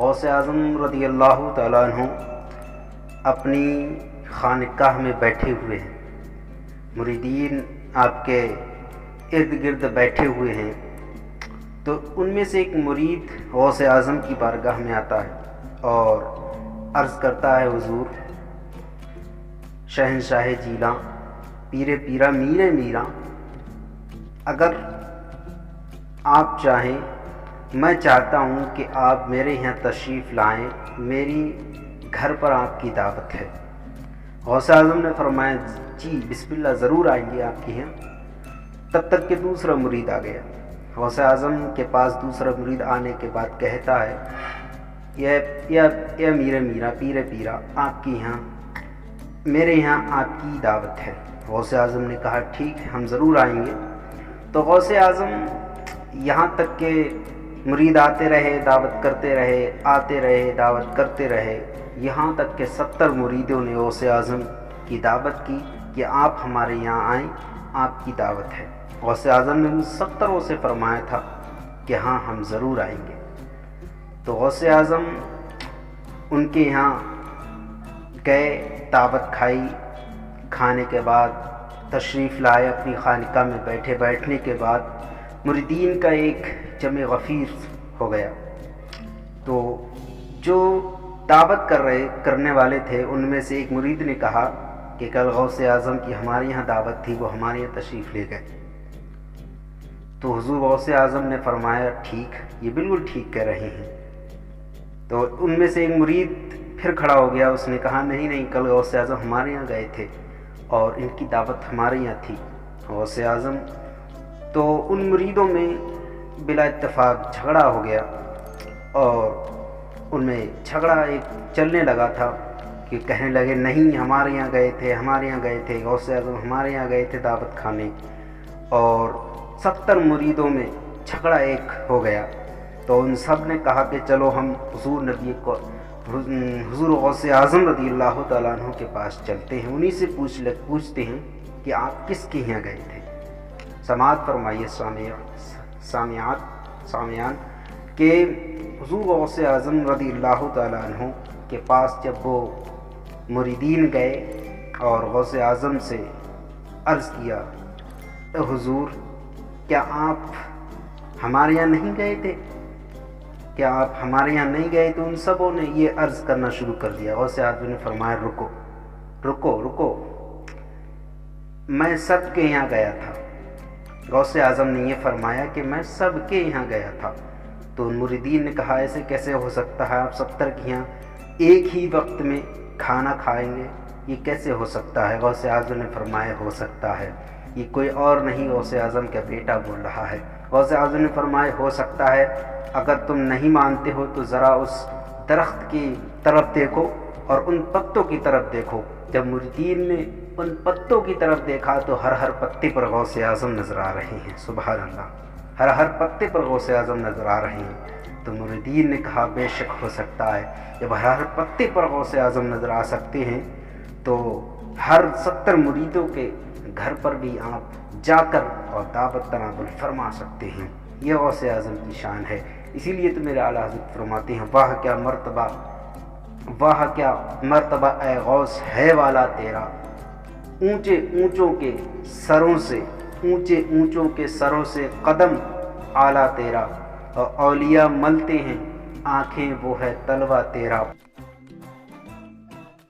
غوث اعظم رضی اللہ تعالیٰ عنہ اپنی خانقاہ میں بیٹھے ہوئے ہیں، مریدین آپ کے ارد گرد بیٹھے ہوئے ہیں، تو ان میں سے ایک مرید غوث اعظم کی بارگاہ میں آتا ہے اور عرض کرتا ہے، حضور شہنشاہ جیلاں، پیر پیرا میر میراں، اگر آپ چاہیں میں چاہتا ہوں کہ آپ میرے یہاں تشریف لائیں، میری گھر پر آپ کی دعوت ہے۔ غوث اعظم نے فرمایا جی بسم اللہ، ضرور آئیں گے آپ کے یہاں۔ تب تک کہ دوسرا مرید آ گیا۔ غوث اعظم کے پاس دوسرا مرید آنے کے بعد کہتا ہے، یا میر میرا، پیر پیرا، آپ کی یہاں میرے یہاں آپ کی دعوت ہے۔ غوث اعظم نے کہا ٹھیک ہے، ہم ضرور آئیں گے۔ تو غوث اعظم یہاں تک کہ مرید آتے رہے، دعوت کرتے رہے، آتے رہے، دعوت کرتے رہے، یہاں تک کہ 70 مریدوں نے غوث اعظم کی دعوت کی کہ آپ ہمارے یہاں آئیں، آپ کی دعوت ہے۔ غوث اعظم نے ان 70 سے فرمایا تھا کہ ہاں ہم ضرور آئیں گے۔ تو غوث اعظم ان کے یہاں گئے، دعوت کھائی، کھانے کے بعد تشریف لائے، اپنی خانقاہ میں بیٹھے۔ بیٹھنے کے بعد مریدین کا ایک جمع غفیر ہو گیا۔ تو جو دعوت کرنے والے تھے ان میں سے ایک مرید نے کہا کہ کل غوث اعظم کی ہمارے یہاں دعوت تھی، وہ ہمارے یہاں تشریف لے گئے۔ تو حضور غوث اعظم نے فرمایا ٹھیک، یہ بالکل ٹھیک کہہ رہے ہیں۔ تو ان میں سے ایک مرید پھر کھڑا ہو گیا، اس نے کہا نہیں، کل غوث اعظم ہمارے یہاں گئے تھے اور ان کی دعوت ہمارے یہاں تھی۔ غوث اعظم تو ان مریدوں میں بلا اتفاق جھگڑا ہو گیا اور ان میں جھگڑا ایک چلنے لگا تھا کہ کہنے لگے نہیں، ہمارے یہاں گئے تھے، ہمارے یہاں گئے تھے، غوث اعظم ہمارے یہاں گئے تھے دعوت کھانے۔ اور 70 مریدوں میں جھگڑا ایک ہو گیا۔ تو ان سب نے کہا کہ چلو ہم حضور غوث اعظم رضی اللہ تعالیٰ عنہ کے پاس چلتے ہیں، انہی سے پوچھتے ہیں کہ آپ کس کے یہاں گئے تھے۔ سماعت فرمائیے سامعان کہ حضور غوث اعظم رضی اللہ تعالیٰ عنہ کے پاس جب وہ مریدین گئے اور غوث اعظم سے عرض کیا، اے حضور کیا آپ ہمارے یہاں نہیں گئے تھے؟ کیا آپ ہمارے یہاں نہیں گئے؟ تو ان سبوں نے یہ عرض کرنا شروع کر دیا۔ غوث اعظم نے فرمایا رکو، میں سب کے یہاں گیا تھا۔ غوث اعظم نے یہ فرمایا کہ میں سب کے یہاں گیا تھا۔ تو ان مریدین نے کہا ایسے کیسے ہو سکتا ہے، آپ 70 کے یہاں ایک ہی وقت میں کھانا کھائیں گے، یہ کیسے ہو سکتا ہے؟ غوث اعظم نے فرمایا ہو سکتا ہے، یہ کوئی اور نہیں غوث اعظم کا بیٹا بول رہا ہے۔ غوث اعظم نے فرمایا ہو سکتا ہے، اگر تم نہیں مانتے ہو تو ذرا اس درخت کی طرف دیکھو اور ان پتوں کی طرف دیکھو۔ جب مریدین نے ان پتوں کی طرف دیکھا تو ہر پتے پر غوث اعظم نظر آ رہے ہیں۔ سبحان اللہ، ہر پتے پر غوث اعظم نظر آ رہے ہیں۔ تو مریدین نے کہا بے شک ہو سکتا ہے، جب ہر پتے پر غوث اعظم نظر آ سکتے ہیں تو ہر 70 مریدوں کے گھر پر بھی آپ جا کر اور دعوت تناول فرما سکتے ہیں۔ یہ غوث اعظم کی شان ہے۔ اسی لیے تو میرے اعلیٰ حضرت فرماتے ہیں، واہ کیا مرتبہ اے غوث ہے والا تیرا، اونچے اونچوں کے سروں سے قدم اعلیٰ تیرا، اور اولیاء ملتے ہیں آنکھیں وہ ہے تلوہ تیرا۔